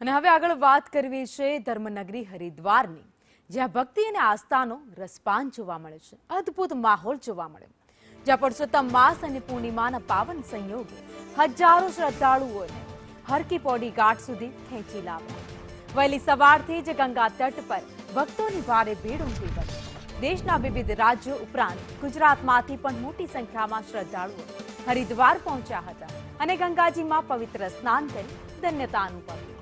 અને હવે આગળ વાત કરવી છે ધર્મનગરી હરિદ્વારની, જ્યાં ભક્તિ અને આસ્થાનો રસપાન જોવા મળે છે. અદ્ભુત માહોલ જોવા મળે, જ્યાં પુરુષોત્તમ માસ અને પૂર્ણિમાના પાવન સંયોગે હજારો શ્રદ્ધાળુઓને હરકી પૌડી ઘાટ સુધી ખેંચી લાવ્યા. વહેલી સવારથી જ ગંગા તટ પર ભક્તોની ભારે ભીડ ઉમટી પડી. દેશના વિવિધ રાજ્યો ઉપરાંત ગુજરાતમાંથી પણ મોટી સંખ્યામાં શ્રદ્ધાળુઓ હરિદ્વાર પહોંચ્યા હતા અને ગંગાજીમાં પવિત્ર સ્નાન કરી ધન્યતા અનુભવી.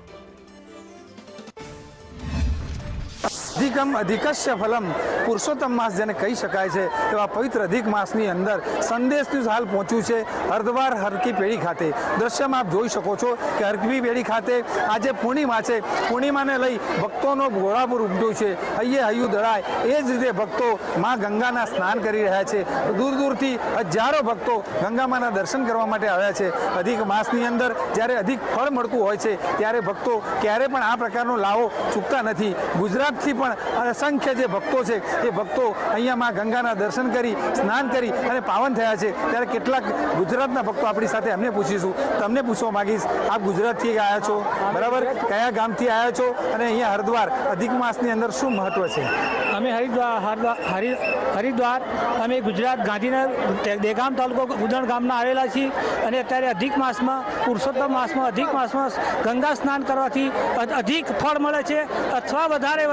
અધિકમ અધિકસ્ય ફલમ પુરુષોત્તમ માસ જેને કહી શકાય છે એવા પવિત્ર અધિક માસની અંદર સંદેશનું હાલ પહોંચ્યું છે હરિદ્વાર હરકી પેઢી ખાતે. દ્રશ્યમાં આપ જોઈ શકો છો કે હરકી પેઢી ખાતે આજે પૂર્ણિમા છે. પૂર્ણિમાને લઈ ભક્તોનો ઘોડાપુર ઉમટ્યું છે. હૈયે હૈયું દળાય એ જ રીતે ભક્તો માં ગંગાના સ્નાન કરી રહ્યા છે. દૂર દૂરથી હજારો ભક્તો ગંગામાના દર્શન કરવા માટે આવ્યા છે. અધિક માસની અંદર જ્યારે અધિક ફળ મળતું હોય છે ત્યારે ભક્તો ક્યારે પણ આ પ્રકારનો લાવો ચૂકતા નથી. ગુજરાતથી પણ અસંખ્ય જે ભક્તો છે એ ભક્તો અહીંયા માં ગંગાના દર્શન કરી સ્નાન કરી અને પાવન થયા છે. ત્યારે કેટલાક ગુજરાતના ભક્તો આપણી સાથે એમને પૂછીશું. તમને પૂછવા માંગીશ, આપ ગુજરાતથી આવ્યા છો, બરાબર? કયા ગામથી આવ્યા છો અને અહીંયા હરિદ્વાર અધિક માસની અંદર શું મહત્વ છે? અમે હરિદ્વાર અમે ગુજરાત ગાંધીનગર દેગામ તાલુકો ઉદણ ગામના આવેલા છીએ અને અત્યારે અધિક માસમાં પુરુષોત્તમ માસમાં અધિક માસમાં ગંગા સ્નાન કરવાથી અધિક ફળ મળે છે અથવા વધારે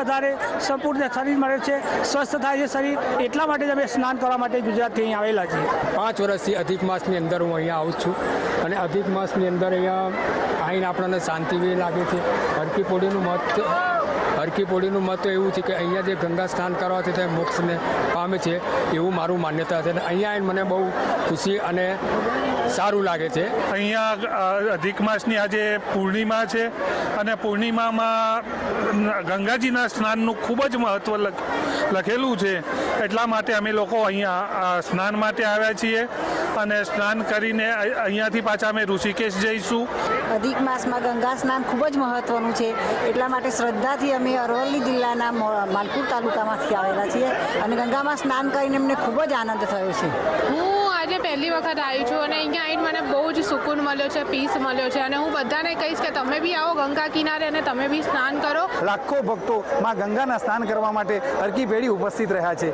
સંપૂર્ણ શરીર મળે છે, સ્વસ્થ થાય છે શરીર. એટલા માટે જ અમે સ્નાન કરવા માટે ગુજરાતથી અહીં આવેલા છીએ. 5 વર્ષથી અધિક માસની અંદર હું અહીંયા આવું છું અને અધિક માસની અંદર અહીંયા આવીને આપણને શાંતિ બી લાગે છે. હરકી પોળીનું મહત્વ એવું છે કે અહીંયા જે ગંગા સ્નાન કરવાથી તે મોક્ષને પામે છે એવું મારું માન્યતા છે. અને અહીંયા આવીને મને બહુ ખુશી અને સારું લાગે છે. અહીંયા અધિક માસની આજે પૂર્ણિમા છે અને પૂર્ણિમામાં ગંગાજીના સ્નાનનું ખૂબ જ મહત્ત્વ લખેલું છે. એટલા માટે અમે લોકો અહીંયા સ્નાન માટે આવ્યા છીએ અને સ્નાન કરીને અહીંયાથી પાછા અમે ઋષિકેશ જઈશું. અધિક માસમાં ગંગા સ્નાન ખૂબ જ મહત્ત્વનું છે. એટલા માટે શ્રદ્ધાથી અમે અરવલ્લી જિલ્લાના માલપુર તાલુકામાંથી આવેલા છીએ અને ગંગામાં સ્નાન કરીને અમને ખૂબ જ આનંદ થયો છે. હું આજે પહેલી વખત આવી છું અને અહીંયા આવીને મને બહુ જ સુકૂન મળ્યો છે, પીસ મળ્યો છે અને હું બધાને કહીશ કે તમે બી આવો ગંગા કિનારે અને તમે બી સ્નાન કરો. લાખો ભક્તો માં ગંગાના સ્નાન કરવા માટે હરકી પેઢી ઉપસ્થિત રહ્યા છે.